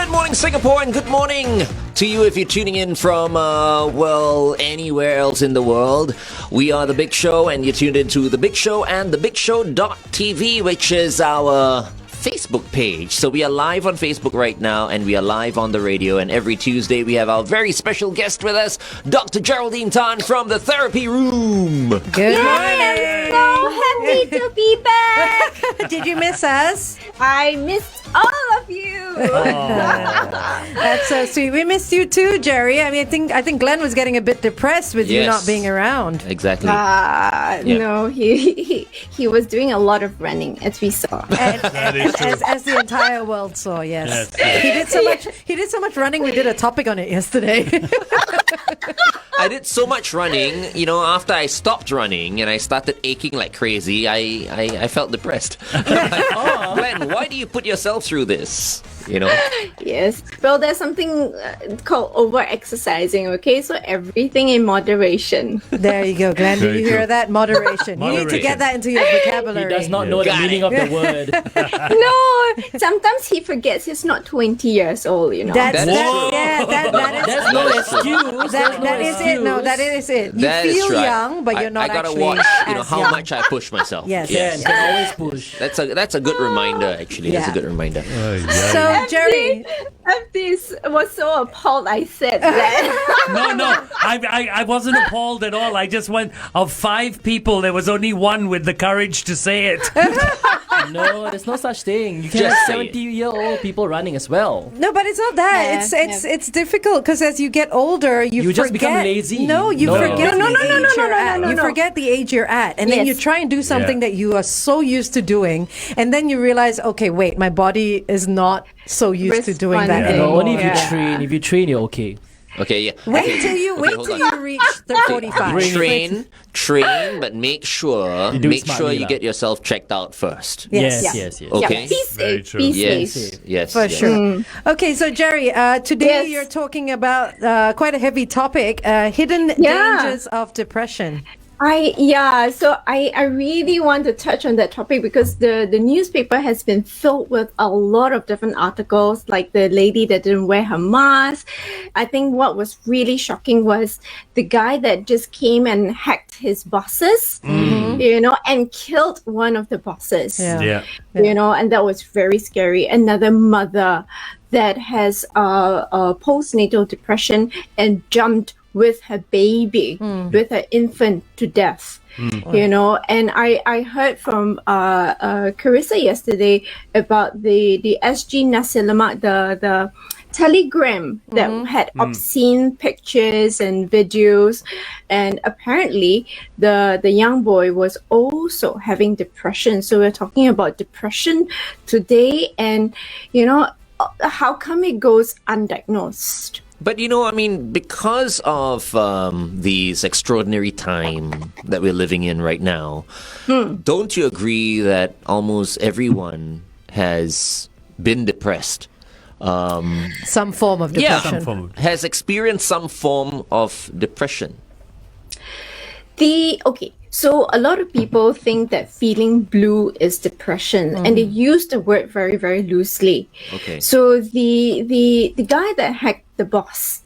Good morning, Singapore, and good morning to you if you're tuning in from, anywhere else in the world. We are The Big Show, and you're tuned into The Big Show and TheBigShow.tv, which is our Facebook page. So we are live on Facebook right now, and we are live on the radio, and every Tuesday we have our very special guest with us, Dr. Geraldine Tan from the Therapy Room. Good morning. I'm so happy to be back. Did you miss us? I missed all of you. That's so sweet. We missed you too, Jerry. I mean, I think Glenn was getting a bit depressed with you not being around. Exactly. No, he was doing a lot of running, as we saw. As the entire world saw, yes. He did so much running, we did a topic on it yesterday. I did so much running, after I stopped running and I started aching like crazy, I felt depressed. Glenn, why do you put yourself through this? Yes. Well, there's something called over-exercising, okay? So everything in moderation. There you go, Glenn. Did you hear that? Moderation. You need to get that into your vocabulary. He does not know the meaning of the word. No, sometimes he forgets he's not 20 years old, That's no excuse. That is it. No, that is it. You feel young, but you're not actually I gotta watch, as how young. much I push myself. Yes. Yeah, you can always push. That's a good reminder, actually. Yeah. That's a good reminder. So, Jerry, this was so appalled I said that. No, I wasn't appalled at all. I just went, of 5 people, there was only one with the courage to say it. No, there's no such thing. You can Just have say 70-year-old people running as well. no, but it's not that. It's difficult because as you get older, you forget. just become lazy. No, you forget No, the age you're at. no, You no. forget the age you're at, and then you try and do something that you are so used to doing, and then you realize, okay, wait, my body is not so used to doing that Responding. anymore. Only if you train. If you train, you're okay. Okay, yeah. Wait till you hold on. reach the 45. Train, but make sure do it smartly, you lah. get yourself checked out first. Yes. Yes. Okay. Be safe. Be Yes, safe. yes, For yes. sure. Okay, so Jerry, today Yes. you're talking about quite a heavy topic, hidden dangers of depression. So I really want to touch on that topic because the newspaper has been filled with a lot of different articles, like the lady that didn't wear her mask. I think what was really shocking was the guy that just came and hacked his bosses, and killed one of the bosses. Yeah. And that was very scary. Another mother that has postnatal depression and jumped with her baby, with her infant to death. And I heard from Carissa yesterday about the SG Nasi Lemak, the telegram that had obscene pictures and videos, and apparently the young boy was also having depression. So we're talking about depression today, and how come it goes undiagnosed? But because of these extraordinary time that we're living in right now, don't you agree that almost everyone has been depressed? Some form of depression. Has experienced some form of depression. So a lot of people think that feeling blue is depression, and they use the word very, very loosely. Okay. So the guy that hacked the boss,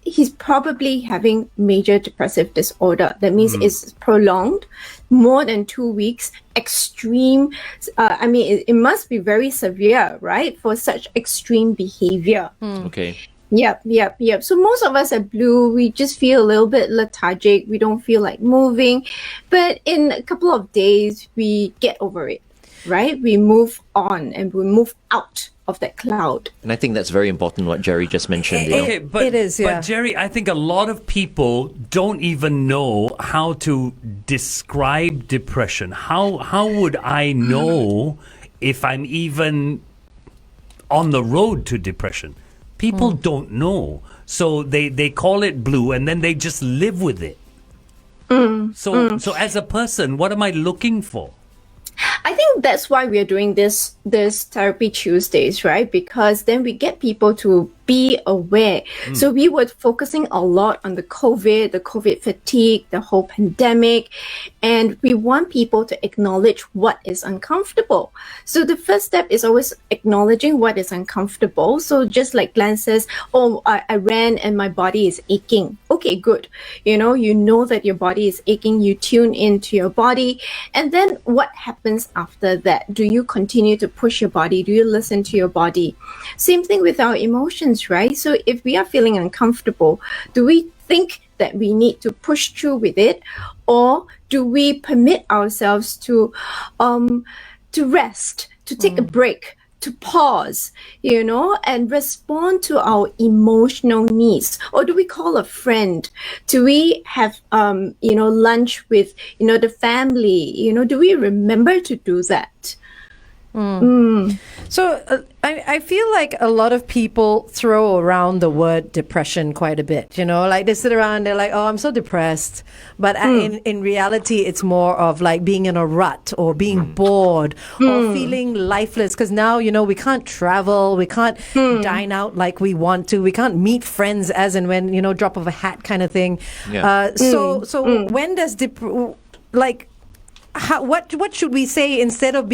he's probably having major depressive disorder. That means it's prolonged, more than 2 weeks, extreme. It must be very severe, right, for such extreme behavior. Okay. Yep. So most of us are blue. We just feel a little bit lethargic. We don't feel like moving. But in a couple of days, we get over it, right? We move on and we move out of that cloud. And I think that's very important what Jerry just mentioned. Okay, but, It is, yeah. But Jerry, I think a lot of people don't even know how to describe depression. How would I know if I'm even on the road to depression? People don't know. So they call it blue and then they just live with it. So as a person, what am I looking for? I think that's why we are doing this Therapy Tuesdays, right? Because then we get people to be aware. So we were focusing a lot on the COVID fatigue, the whole pandemic, and we want people to acknowledge what is uncomfortable. So the first step is always acknowledging what is uncomfortable. So just like Glenn says, oh, I ran and my body is aching. Okay, good. You know that your body is aching. You tune into your body. And then what happens after that? Do you continue to push your body? Do you listen to your body? Same thing with our emotions, right? So if we are feeling uncomfortable, do we think that we need to push through with it, or do we permit ourselves to rest, to take a break, to pause, and respond to our emotional needs? Or do we call a friend? Do we have lunch with the family? Do we remember to do that? So I feel like a lot of people throw around the word depression quite a bit, like they sit around, they're like, oh, I'm so depressed. But in reality, it's more of like being in a rut or being bored or feeling lifeless. Because now, we can't travel, we can't dine out like we want to, we can't meet friends as and when, drop of a hat kind of thing. Yeah. So when does what should we say instead of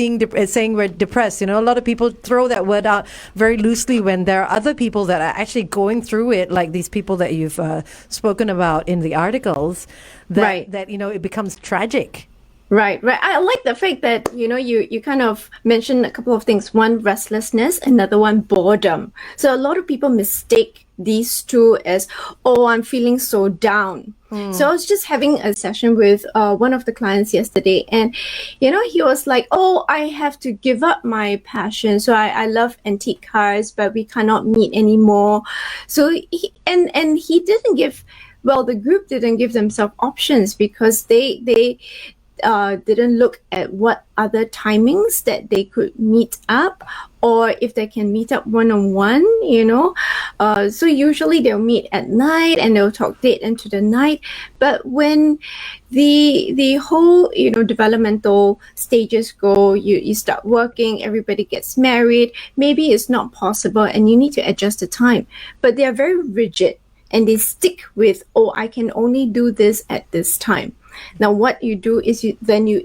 saying we're depressed? A lot of people throw that word out very loosely when there are other people that are actually going through it, like these people that you've spoken about in the articles, that it becomes tragic. Right. I like the fact that, you kind of mentioned a couple of things. One, restlessness, another one, boredom. So a lot of people mistake these two as, oh, I'm feeling so down. So I was just having a session with one of the clients yesterday, and he was like, oh, I have to give up my passion. So I love antique cars, but we cannot meet anymore. So he didn't give, the group didn't give themselves options, because they didn't look at what other timings that they could meet up, or if they can meet up one-on-one, so usually they'll meet at night and they'll talk late into the night. But when the whole developmental stages go, you start working, everybody gets married, maybe it's not possible and you need to adjust the time. But they are very rigid and they stick with, oh, I can only do this at this time. Now, what you do is you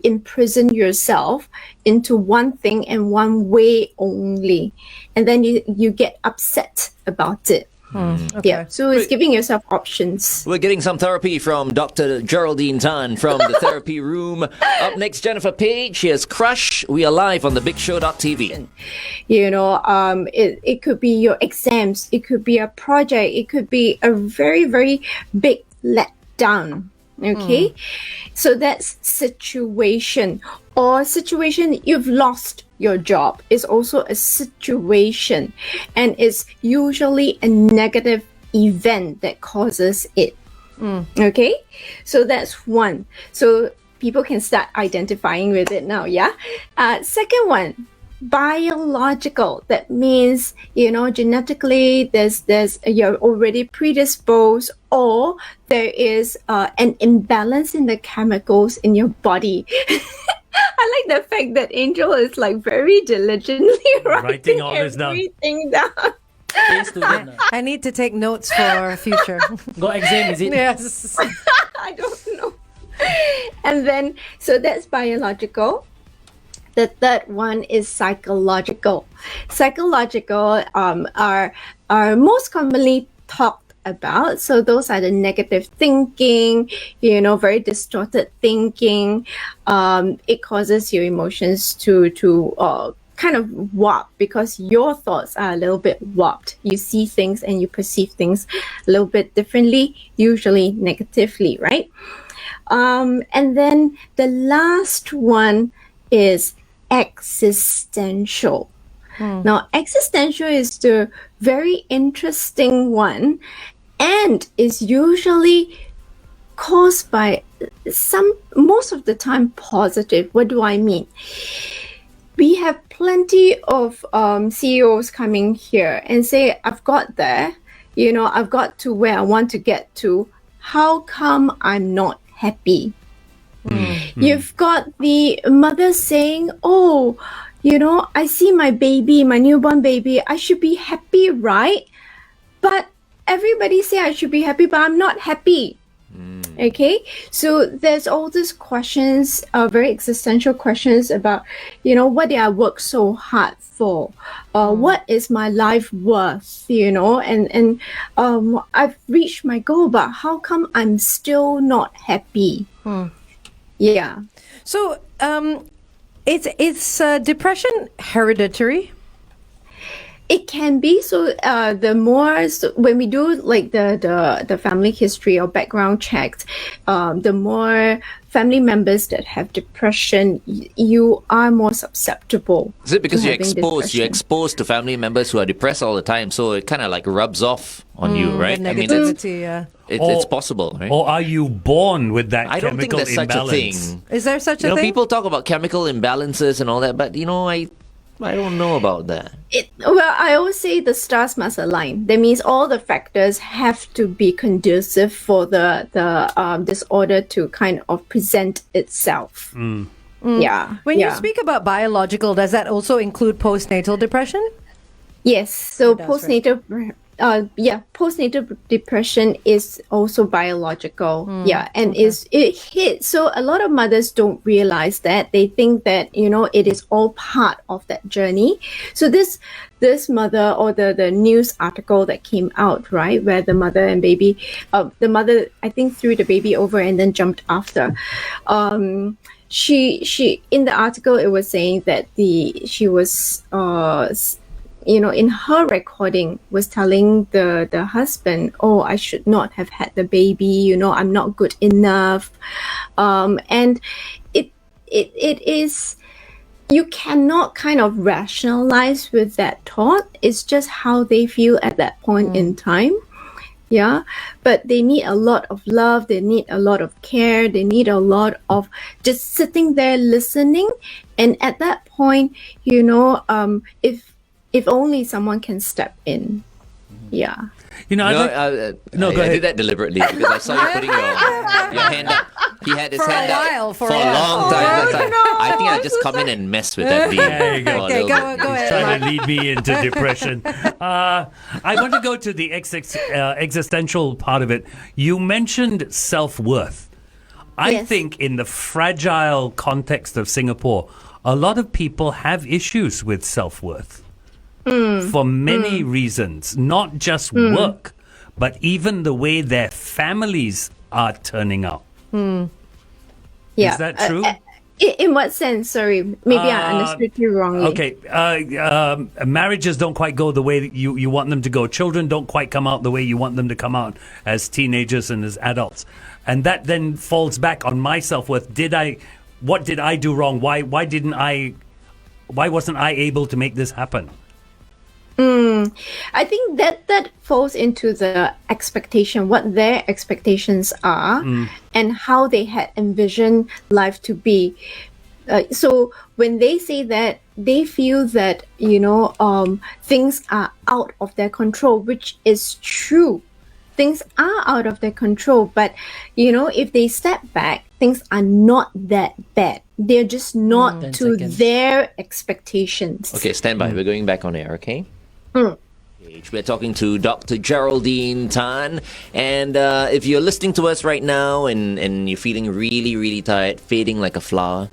imprison yourself into one thing and one way only. And then you get upset about it. Okay. Yeah, so it's giving yourself options. We're getting some therapy from Dr. Geraldine Tan from the therapy room. Up next, Jennifer Page. Here's Crush. We are live on thebigshow.tv. It could be your exams. It could be a project. It could be a very, very big letdown. Okay, so that's situation. Or situation, you've lost your job, is also a situation, and it's usually a negative event that causes it. Okay, so that's one. So people can start identifying with it now. Yeah. Second one, biological. That means genetically there's you're already predisposed, or there is an imbalance in the chemicals in your body. I like the fact that Angel is like very diligently writing all this down. everything down. I need to take notes for future. Got exam, is it? Yes. I don't know. And then, so that's biological. The third one is psychological. Psychological are most commonly talked about. So those are the negative thinking, very distorted thinking. It causes your emotions to kind of warp, because your thoughts are a little bit warped. You see things and you perceive things a little bit differently, usually negatively, right? And then the last one is existential. Now, existential is the very interesting one, and is usually caused by most of the time positive. What do I mean? We have plenty of CEOs coming here and say, I've got there, I've got to where I want to get to. How come I'm not happy? You've got the mother saying, oh, I see my baby, my newborn baby, I should be happy, right? but everybody say I should be happy, but I'm not happy. Okay, so there's all these questions, very existential questions about, what did I work so hard for? What is my life worth? And I've reached my goal, but how come I'm still not happy? Yeah. So, it's depression hereditary? It can be. So when we do like the family history or background checks, the more family members that have depression, you are more susceptible. Is it because to you're having exposed? You're depression. exposed to family members who are depressed all the time, so it kind of like rubs off on you, right? The I mean, negativity, yeah. it's possible, right? Or are you born with that I don't think chemical there's such a imbalance? thing. Is there such a thing? People talk about chemical imbalances and all that, but I don't know about that. Well, I always say the stars must align. That means all the factors have to be conducive for the disorder to kind of present itself. Yeah. When you speak about biological, does that also include postnatal depression? Yes, so does, postnatal depression is also biological. And it hits. So a lot of mothers don't realize that. They think that it is all part of that journey. So this mother, or the news article that came out, right, where the mother and baby, the mother I think threw the baby over and then jumped after. She in the article it was saying that she was in her recording was telling the husband, oh, I should not have had the baby, I'm not good enough. And it is, you cannot kind of rationalize with that thought. It's just how they feel at that point in time. Yeah, but they need a lot of love, they need a lot of care, they need a lot of just sitting there listening. And at that point, if only someone can step in. Yeah. I'd like- No, go I ahead. did that deliberately because I saw you putting your hand up. He had his For a hand while, up for for a a while. long time. I think I just come in and mess with that beam. There you go. for a Okay, little bit. go ahead. Trying to lead me into depression. I want to go to the existential part of it. You mentioned self-worth. I Yes. think in the fragile context of Singapore, a lot of people have issues with self-worth for many reasons, not just work, but even the way their families are turning out. Yeah. Is that true? In what sense? Sorry, maybe I understood you wrongly. Okay, marriages don't quite go the way that you want them to go. Children don't quite come out the way you want them to come out as teenagers and as adults. And that then falls back on my self-worth. What did I do wrong? Why wasn't I able to make this happen? I think that falls into the expectation, what their expectations are, and how they had envisioned life to be. So when they say that, they feel that things are out of their control, which is true. Things are out of their control, but if they step back, things are not that bad. They're just not 10 to seconds. their expectations. Okay, stand by. We're going back on air, okay? We're talking to Dr. Geraldine Tan. And if you're listening to us right now and you're feeling really, really tired, fading like a flower,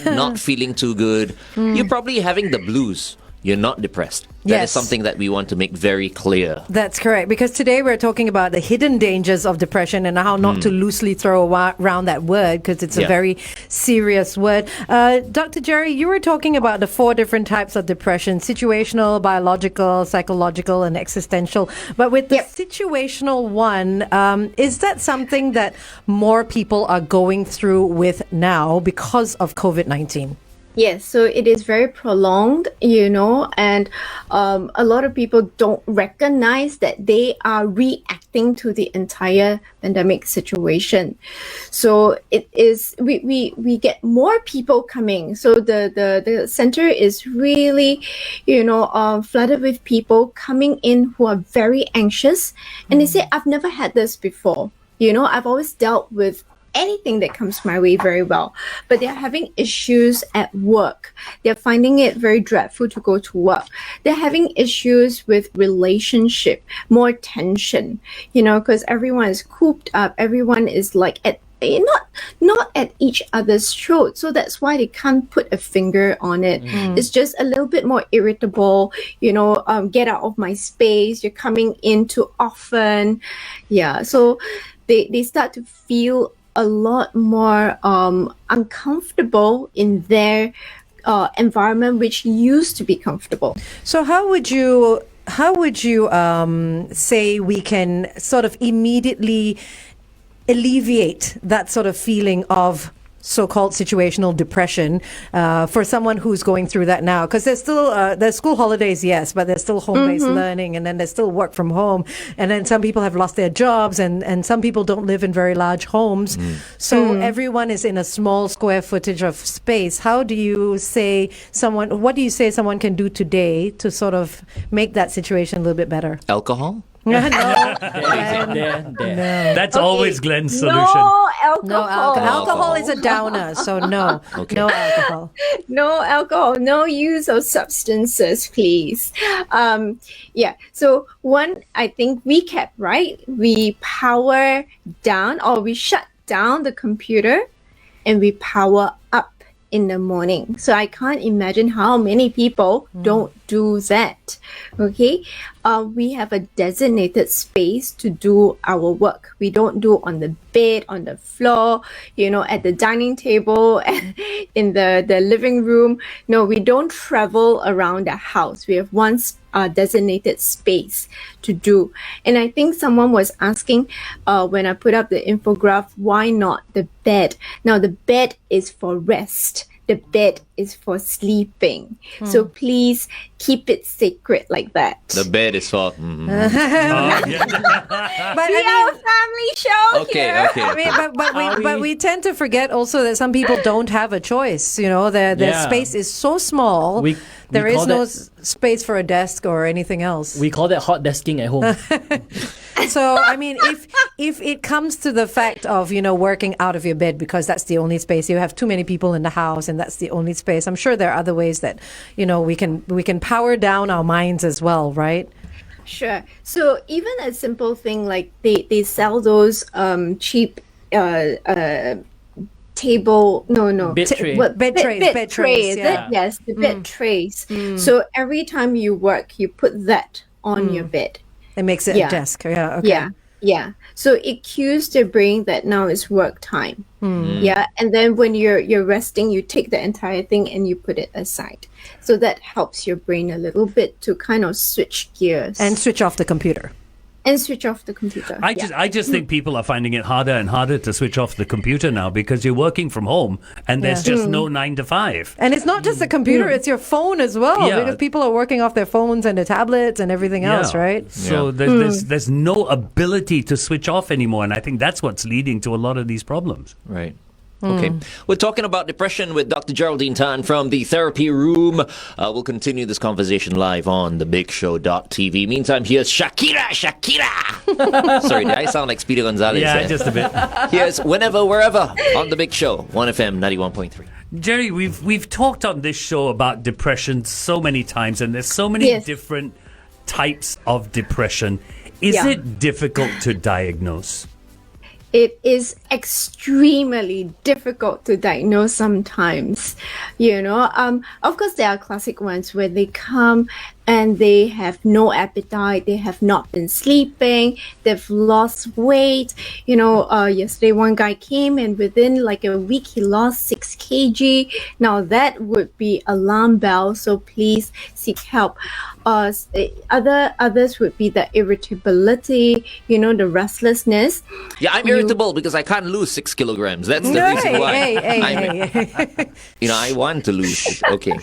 not feeling too good, you're probably having the blues. You're not depressed. That is Yes. something that we want to make very clear. That's correct. Because today we're talking about the hidden dangers of depression and how not to loosely throw around that word because it's a Yeah. very serious word. Dr. Jerry, you were talking about the 4 different types of depression: situational, biological, psychological, and existential. But with the Yep. situational one, is that something that more people are going through with now because of COVID-19? Yes, so it is very prolonged, and a lot of people don't recognize that they are reacting to the entire pandemic situation. So it is, we get more people coming. So the center is really, flooded with people coming in who are very anxious, and they say, I've never had this before. I've always dealt with anything that comes my way very well, but they're having issues at work. They're finding it very dreadful to go to work. They're having issues with relationship, more tension, because everyone is cooped up. Everyone is like not at each other's throat, so that's why they can't put a finger on it. It's just a little bit more irritable, get out of my space, you're coming in too often. So they start to feel a lot more uncomfortable in their environment, which used to be comfortable. So how would you say we can sort of immediately alleviate that sort of feeling of so-called situational depression for someone who's going through that now? Because there's still there's school holidays, yes, but there's still home-based learning, and then there's still work from home, and then some people have lost their jobs, and some people don't live in very large homes, so everyone is in a small square footage of space. What do you say someone can do today to sort of make that situation a little bit better? Alcohol? No. That's always Glenn's solution. No alcohol. No alcohol. Alcohol is a downer, so no. Okay. No alcohol. No alcohol, no use of substances, please. So one, I think recap, right? We power down, or we shut down the computer, and we power up in the morning. So I can't imagine how many people don't do that. Okay. We have a designated space to do our work. We don't do on the bed, on the floor, at the dining table, in the living room. No, we don't travel around the house. We have one designated space to do. And I think someone was asking when I put up the infographic, why not the bed? Now, the bed is for rest. The bed is for sleeping. So please keep it sacred like that. The bed is for... But We are a family show here. Okay. But we tend to forget also that some people don't have a choice. Their space is so small. There is no space for a desk or anything else. We call that hot desking at home. So, I mean, if it comes to the fact of, working out of your bed because that's the only space, you have too many people in the house and that's the only space, I'm sure there are other ways that, we can power down our minds as well, right? Sure. So even a simple thing like they sell those cheap table Bed tray. Bed trays, yeah. Yes, the bed trays. So every time you work, you put that on your bed. It makes it a desk. Yeah. Okay. Yeah. So it cues the brain that now is work time. Yeah. And then when you're resting, you take the entire thing and you put it aside. So that helps your brain a little bit to kind of switch gears. And switch off the computer. And switch off the computer. I just think people are finding it harder and harder to switch off the computer now because you're working from home and there's just no 9 to 5. And it's not just the computer, it's your phone as well, Yeah. because people are working off their phones and their tablets and everything else, right? So there's no ability to switch off anymore, and I think that's what's leading to a lot of these problems. Right. Okay. We're talking about depression with Dr. Geraldine Tan from the therapy room. We'll continue this conversation live on thebigshow.tv. Meantime, here's Shakira. Sorry, did I sound like Speedy Gonzalez? Yeah, just a bit. Here's Whenever, Wherever on The Big Show, 1FM 91.3. Jerry, we've talked on this show about depression so many times, and there's so many different types of depression. Is it difficult to diagnose? It is extremely difficult to diagnose sometimes, Of course, there are classic ones where they come and they have no appetite, they have not been sleeping, they've lost weight. Yesterday one guy came and within like a week he lost 6 kg. Now that would be alarm bell, so please seek help. Others would be the irritability, the restlessness. Yeah, I'm irritable because I can't lose 6 kilograms. That's the reason why. Hey. I want to lose. Okay.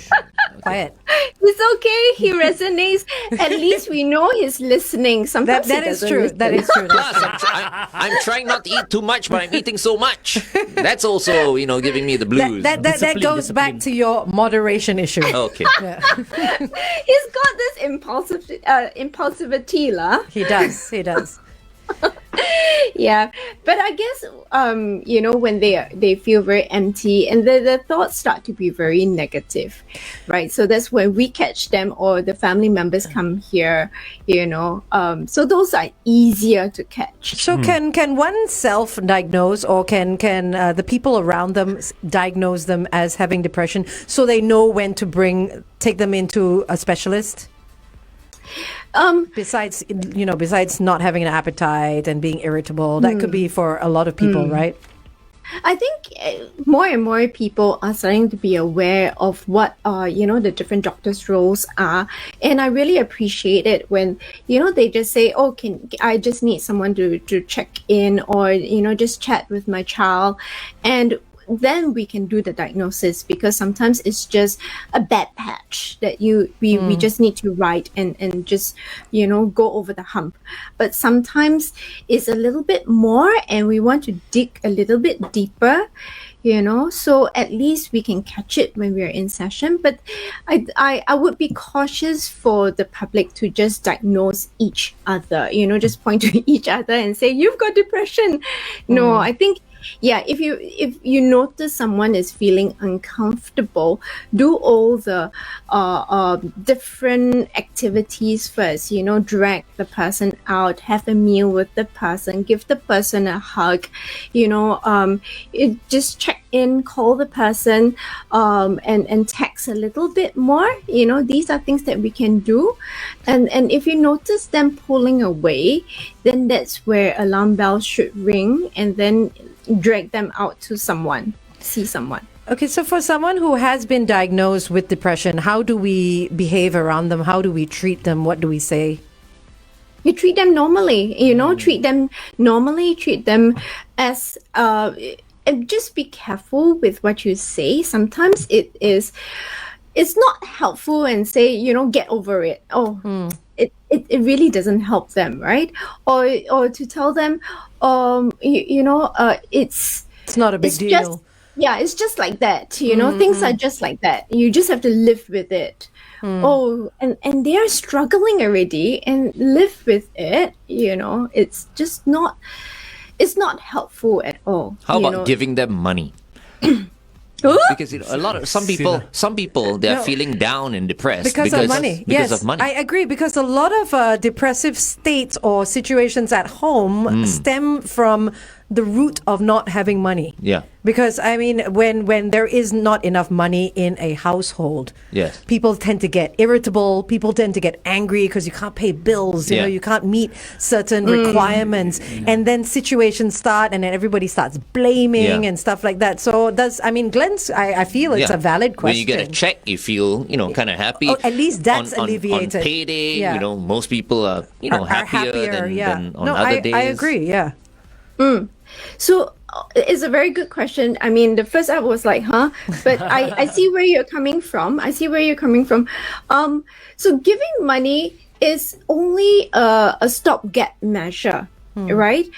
Quiet. It's okay. He resonates. At least we know he's listening. Sometimes That he is doesn't true. listen. That is true. Plus, I'm trying not to eat too much, but I'm eating so much. That's also, giving me the blues. That goes back to your moderation issue. Okay. He's got this impulsivity, lah. He does. Yeah, but I guess when they feel very empty and the thoughts start to be very negative, right? So that's when we catch them or the family members come here, so those are easier to catch. So can one self-diagnose, or can the people around them diagnose them as having depression, so they know when to take them into a specialist? Besides not having an appetite and being irritable, that could be for a lot of people, right? I think more and more people are starting to be aware of what the different doctors' roles are, and I really appreciate it when they just say, "Oh, I just need someone to check in, or just chat with my child," and then we can do the diagnosis, because sometimes it's just a bad patch that we just need to write and just go over the hump. But sometimes it's a little bit more and we want to dig a little bit deeper, so at least we can catch it when we're in session. But I would be cautious for the public to just diagnose each other, just point to each other and say, "You've got depression." No, I think, if you notice someone is feeling uncomfortable, do all the different activities first. Drag the person out, have a meal with the person, give the person a hug. Just check in, call the person, and text a little bit more. These are things that we can do, and if you notice them pulling away, then that's where alarm bells should ring, and then drag them out to see someone. Okay, so for someone who has been diagnosed with depression, how do we behave around them? How do we treat them? What do we say? You treat them normally, treat them normally, treat them as, and just be careful with what you say. Sometimes it's not helpful and say, get over it. It really doesn't help them, right? Or to tell them, it's not a big deal. It's just like that. Things are just like that. You just have to live with it. And they're struggling already, and live with it. It's just not. It's not helpful at all. How about giving them money? Because some people they're feeling down and depressed because of money. Because of money. I agree, because a lot of depressive states or situations at home stem from the root of not having money. Yeah. Because when there is not enough money in a household, yes, people tend to get irritable. People tend to get angry because you can't pay bills. You can't meet certain requirements, and then situations start, and then everybody starts blaming and stuff like that. So Glenn's? I feel it's a valid question. When you get a check, you feel kind of happy. Oh, at least that's alleviated. On payday, most people are happier than on other days. I agree. Yeah. So it's a very good question. The first I was like, huh? But I see where you're coming from. So giving money is only a stopgap measure, right?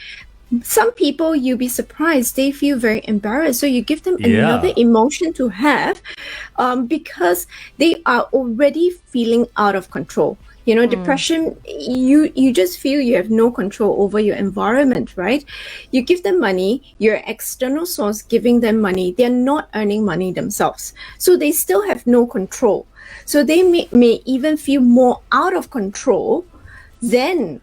Some people, you'll be surprised, they feel very embarrassed. So you give them another emotion to have, because they are already feeling out of control. Depression, you just feel you have no control over your environment, right? You give them money, your external source giving them money, they're not earning money themselves. So they still have no control. So they may even feel more out of control than,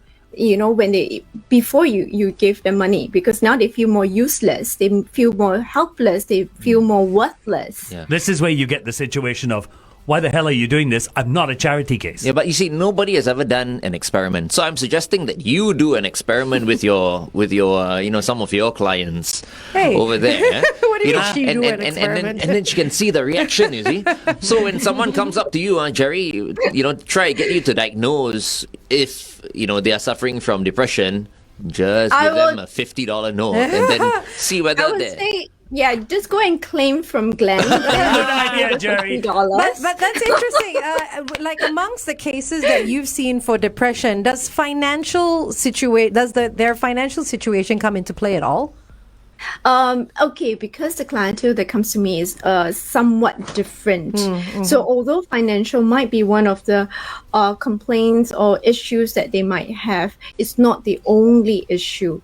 before you gave them money, because now they feel more useless, they feel more helpless, they feel more worthless. Yeah. This is where you get the situation of, why the hell are you doing this? I'm not a charity case. Yeah, but you see, nobody has ever done an experiment. So I'm suggesting that you do an experiment with your some of your clients over there. What do you she do an experiment? And then she can see the reaction, you see. So when someone comes up to you, Jerry, try to get you to diagnose if, they are suffering from depression, just give them a $50 note and then see whether they're... Yeah, just go and claim from Glenn. Good idea, Jerry. But that's interesting. Amongst the cases that you've seen for depression, does their financial situation come into play at all? Okay, because the clientele that comes to me is somewhat different. So although financial might be one of the complaints or issues that they might have, it's not the only issue.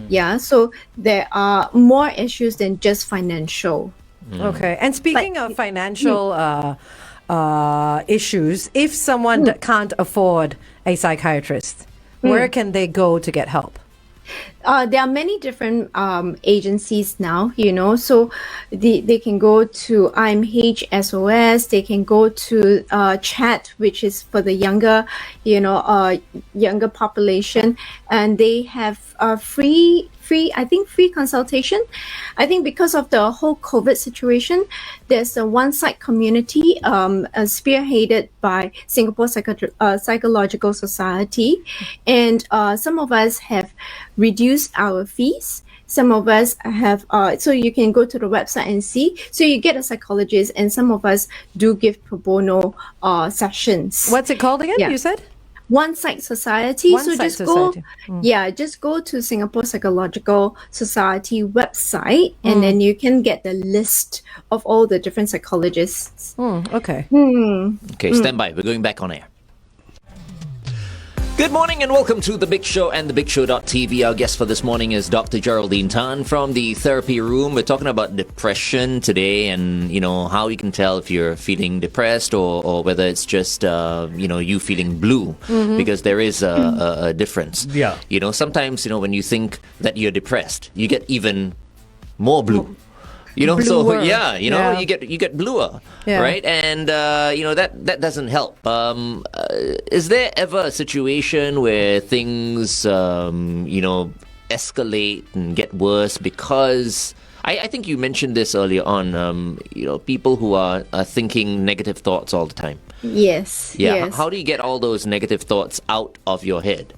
Yeah, so there are more issues than just financial. Okay. And speaking of financial issues, if someone can't afford a psychiatrist, where can they go to get help? There are many different agencies now, so they can go to IMH SOS, they can go to CHAT, which is for the younger, younger population, and they have free consultation. I think because of the whole COVID situation, there's a one-site community spearheaded by Singapore Psychological Society, and some of us have reduced our fees. Some of us have, so you can go to the website and see. So you get a psychologist, and some of us do give pro bono sessions. What's it called again? Yeah. You said? One Site Society. One So Site just Society. just go to Singapore Psychological Society website, and then you can get the list of all the different psychologists. Okay. Okay, stand by. We're going back on air. Good morning and welcome to The Big Show and thebigshow.tv. Our guest for this morning is Dr. Geraldine Tan from the therapy room. We're talking about depression today and, how you can tell if you're feeling depressed or whether it's just, you feeling blue because there is a difference. Yeah. Sometimes, when you think that you're depressed, you get even more blue. So Bluer. you get bluer, Yeah. right? And that doesn't help. Is there ever a situation where things escalate and get worse because I think you mentioned this earlier on. People who are thinking negative thoughts all the time. Yes. Yeah. Yes. How do you get all those negative thoughts out of your head?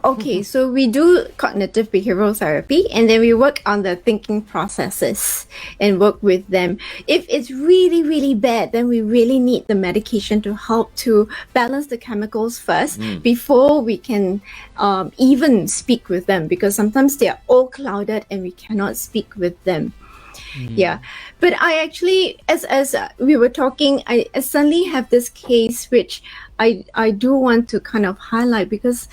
Okay, so we do cognitive behavioral therapy, and then we work on the thinking processes and work with them. If it's really, really bad, then we really need the medication to help to balance the chemicals first before we can even speak with them, because sometimes they are all clouded and we cannot speak with them. Yeah, but I actually, as we were talking, I suddenly have this case which I do want to kind of highlight, because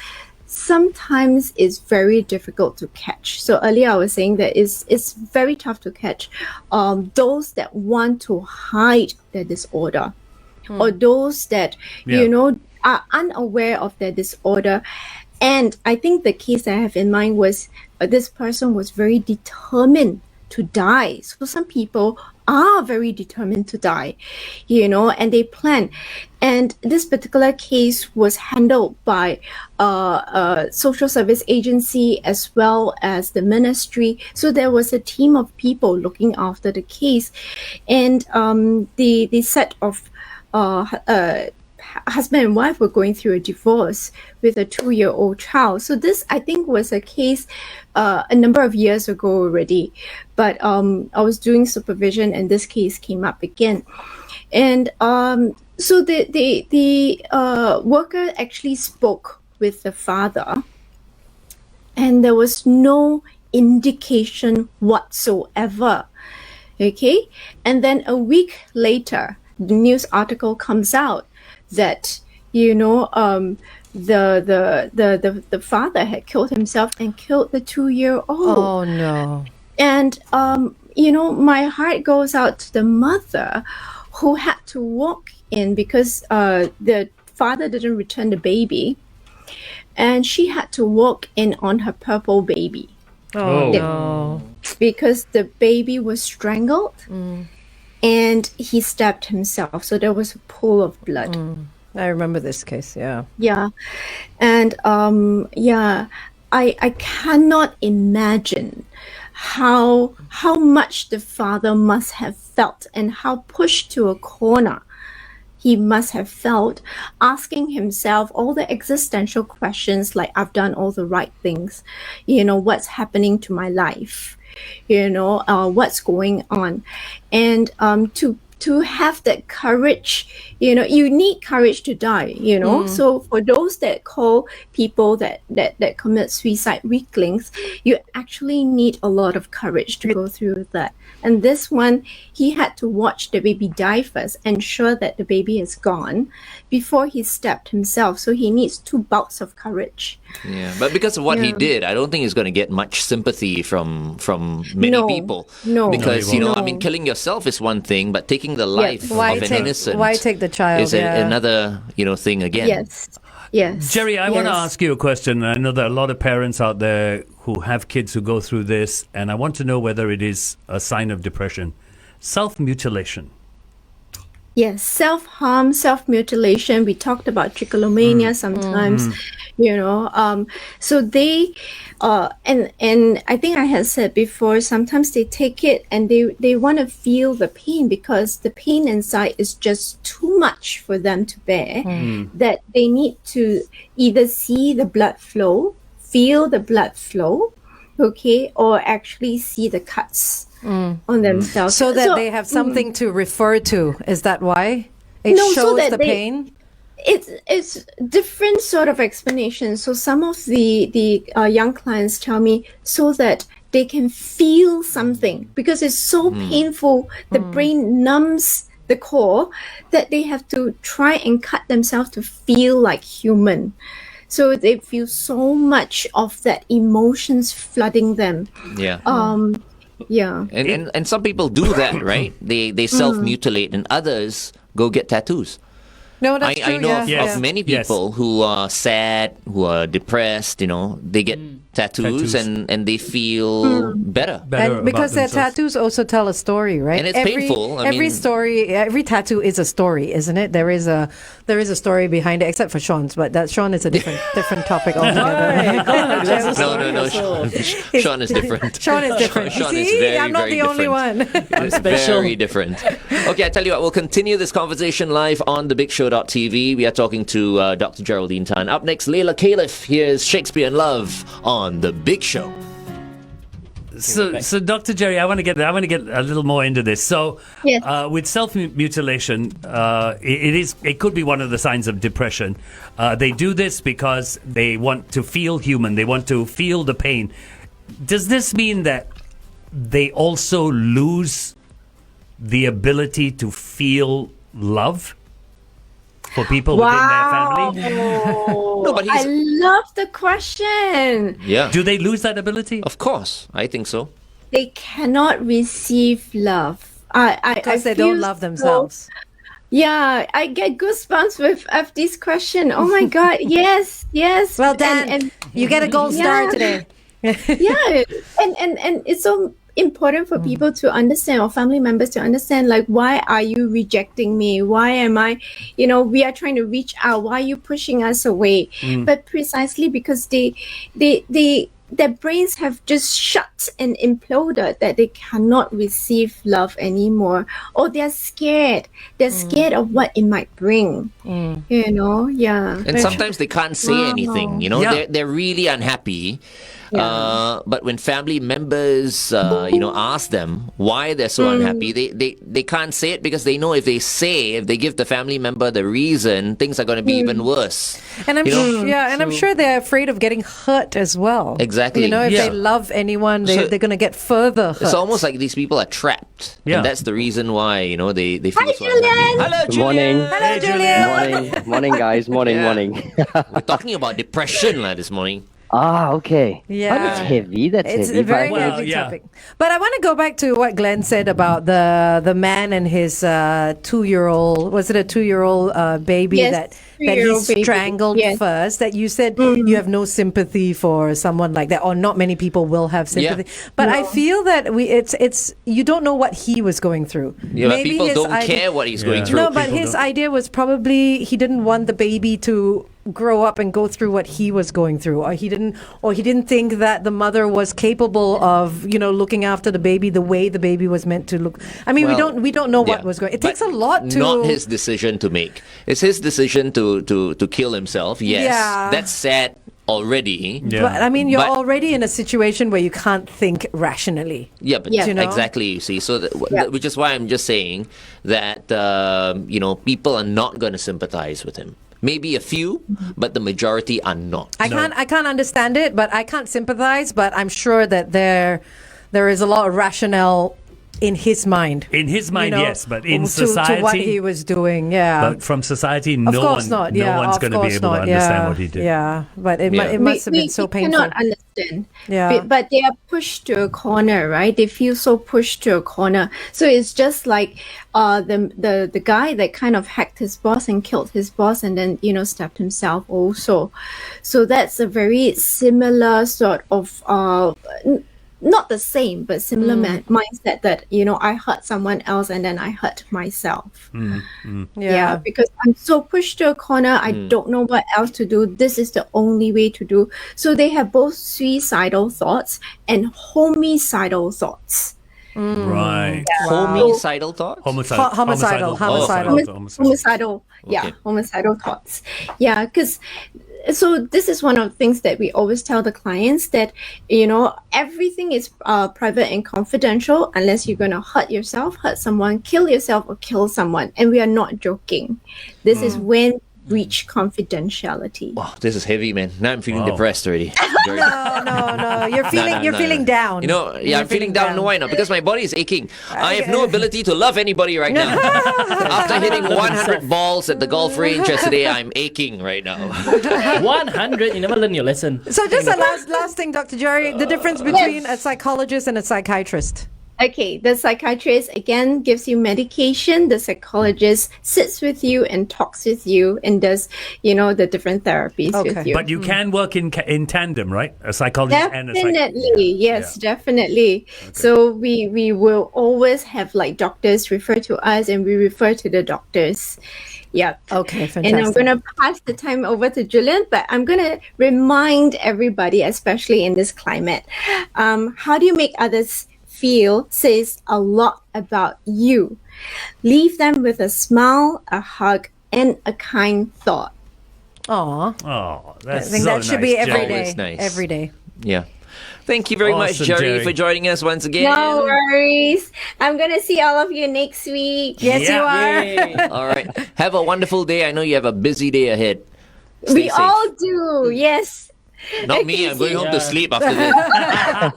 sometimes it's very difficult to catch. So earlier I was saying that it's very tough to catch those that want to hide their disorder, or those that are unaware of their disorder. And I think the case I have in mind was this person was very determined to die. So some people are very determined to die, and they plan. And this particular case was handled by a social service agency as well as the ministry. So there was a team of people looking after the case, and the set of husband and wife were going through a divorce with a 2-year-old child. So this, I think, was a case a number of years ago already. But I was doing supervision, and this case came up again. And so the worker actually spoke with the father, and there was no indication whatsoever. Okay, and then a week later, the news article comes out that the father had killed himself and killed the 2-year-old. Oh no. And my heart goes out to the mother who had to walk in because the father didn't return the baby, and she had to walk in on her purple baby. Oh no. Because the baby was strangled. And he stabbed himself, so there was a pool of blood. I remember this case, yeah. Yeah, and I cannot imagine how much the father must have felt, and how pushed to a corner he must have felt, asking himself all the existential questions like, I've done all the right things, what's happening to my life, what's going on, and to have that courage. You need courage to die, So for those that call people that commit suicide weaklings, you actually need a lot of courage to go through that. And this one, he had to watch the baby die first, ensure that the baby is gone before he stabbed himself. So he needs 2 bouts of courage. Yeah, but because of what he did, I don't think he's going to get much sympathy from many people. No. Because, killing yourself is one thing, but taking the life of an innocent why take the child is another, thing again. Yes. Jerry, I want to ask you a question. I know there are a lot of parents out there who have kids who go through this, and I want to know whether it is a sign of depression. Self-mutilation. Yes, self-harm, self-mutilation. We talked about trichomania sometimes, So they, and I think I had said before, sometimes they take it and they want to feel the pain because the pain inside is just too much for them to bear, that they need to either see the blood flow, feel the blood flow, okay, or actually see the cuts on themselves. So that they have something to refer to. Is that why? It shows the pain? It's different sort of explanation. So some of the young clients tell me so that they can feel something because it's so painful. The brain numbs the core that they have to try and cut themselves to feel like human. So they feel so much of that emotions flooding them. Yeah. Yeah. And some people do that, right? They self-mutilate, and others go get tattoos. No, that's true. I know yeah. of many people who are sad, who are depressed, they get tattoos. And they feel better. And because their tattoos also tell a story, right? And it's painful. Every tattoo is a story, isn't it? There is a story behind it, except for Sean's, but Sean is a different topic altogether. No. Sean is different. Sean is different. Sean See, is very, I'm not very the only different. one. I'm special. Very different. Okay, I tell you what, we'll continue this conversation live on thebigshow.tv. We are talking to Dr. Geraldine Tan. Up next, Layla Caliph. Here's Shakespeare in Love on The Big Show. So Dr. Jerry, I want to get a little more into this. So, Yes. With self-mutilation, it could be one of the signs of depression. They do this because they want to feel human. They want to feel the pain. Does this mean that they also lose the ability to feel love for people within their family? No, but I love the question. Yeah. Do they lose that ability? Of course. I think so. They cannot receive love. Because they don't love themselves. Yeah, I get goosebumps with this question. Oh my God, yes. Well done. And you get a gold star today. yeah, and it's so important for people to understand, or family members to understand, like, why are you rejecting me? Why am I, we are trying to reach out. Why are you pushing us away? But precisely because their brains have just shut and imploded, that they cannot receive love anymore, or they're scared. They're scared of what it might bring. Yeah. And sometimes they can't say anything. They're really unhappy. Yeah. But when family members, ask them why they're so unhappy, they can't say it because they know if they give the family member the reason, things are going to be even worse. And I'm sure they're afraid of getting hurt as well. Exactly. If they love anyone, they're going to get further hurt. It's almost like these people are trapped. Yeah. And that's the reason why, they feel Hi, so Julian. unhappy. Hello, Good Julian. morning. Hello, Julian. Morning, guys. Morning. We're talking about depression this morning. Okay. Yeah. Oh, that's heavy. It's heavy. a very but- heavy topic. But I want to go back to what Glenn said about the man and his 2-year-old. Was it a 2-year-old baby Yes, that he 2-year-old baby. strangled Yes. first? That you said you have no sympathy for someone like that, or not many people will have sympathy. But I feel that it's you don't know what he was going through. Yeah, but people his don't care what he's going through. No, but his idea was probably he didn't want the baby to grow up and go through what he was going through, or he didn't think that the mother was capable of looking after the baby the way the baby was meant to look. I mean, we don't know what was going. It takes a lot to. Not his decision to make. It's his decision to kill himself. Yes, Yeah. that's sad. already. Yeah. But I mean, you're But- already in a situation where you can't think rationally. Yeah, but Yeah. You know? exactly. You see, so Yeah. which is why I'm just saying that people are not going to sympathize with him. Maybe a few, but the majority are not. I can't understand it, but I can't sympathize. But I'm sure that there is a lot of rationale in his mind. In his mind, yes, but in to society, what he was doing, yeah. but from society, Of no course not. no Yeah, one's of going to be course able to not. understand Yeah, what he did. Yeah, but it, Yeah. it must have been so we painful. cannot understand. Yeah. But they are pushed to a corner, right? They feel so pushed to a corner. So it's just like the guy that kind of hacked his boss and killed his boss and then, stabbed himself also. So that's a very similar sort of not the same, but similar mindset that, I hurt someone else and then I hurt myself. Yeah, because I'm so pushed to a corner, I don't know what else to do. This is the only way to do. So they have both suicidal thoughts and homicidal thoughts. Right. Homicidal thoughts? Homicidal. Homicidal. Homicidal, Okay. homicidal thoughts. Yeah, because so this is one of the things that we always tell the clients that everything is private and confidential unless you're going to hurt yourself, hurt someone, kill yourself, or kill someone, and we are not joking. This is when reach confidentiality. Wow, this is heavy, man. Now I'm feeling Wow. depressed already. No. You're feeling down. Yeah, You're I'm feeling down. No, why not? Because my body is aching. I have no ability to love anybody right now. After hitting 100 balls at the golf range yesterday, I'm aching right now. 100, you never learn your lesson. So just a last thing, Dr. Jerry, the difference between a psychologist and a psychiatrist. Okay, the psychiatrist again gives you medication. The psychologist sits with you and talks with you and does, the different therapies with you. But you can work in tandem, right? A psychologist and a psychiatrist. Definitely, yes, definitely. Okay. So we will always have like doctors refer to us and we refer to the doctors. Yeah. Okay, fantastic. And I'm going to pass the time over to Julian, but I'm going to remind everybody, especially in this climate, how do you make others feel says a lot about you. Leave them with a smile, a hug, and a kind thought. Aw. Oh, I that's think so that should nice, be every Jerry. day. Always nice. Every day. Yeah. Thank you very much, Awesome, Jerry, Jerry. for joining us once again. No worries. I'm going to see all of you next week. Yes, you are. Yay. All right. Have a wonderful day. I know you have a busy day ahead. Stay We safe. all do. Yes. Not me. I'm going home to sleep after this.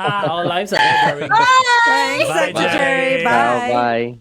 Our lives are all boring. Thanks, Bye, Dr. Jerry. Jerry. Bye. Bye.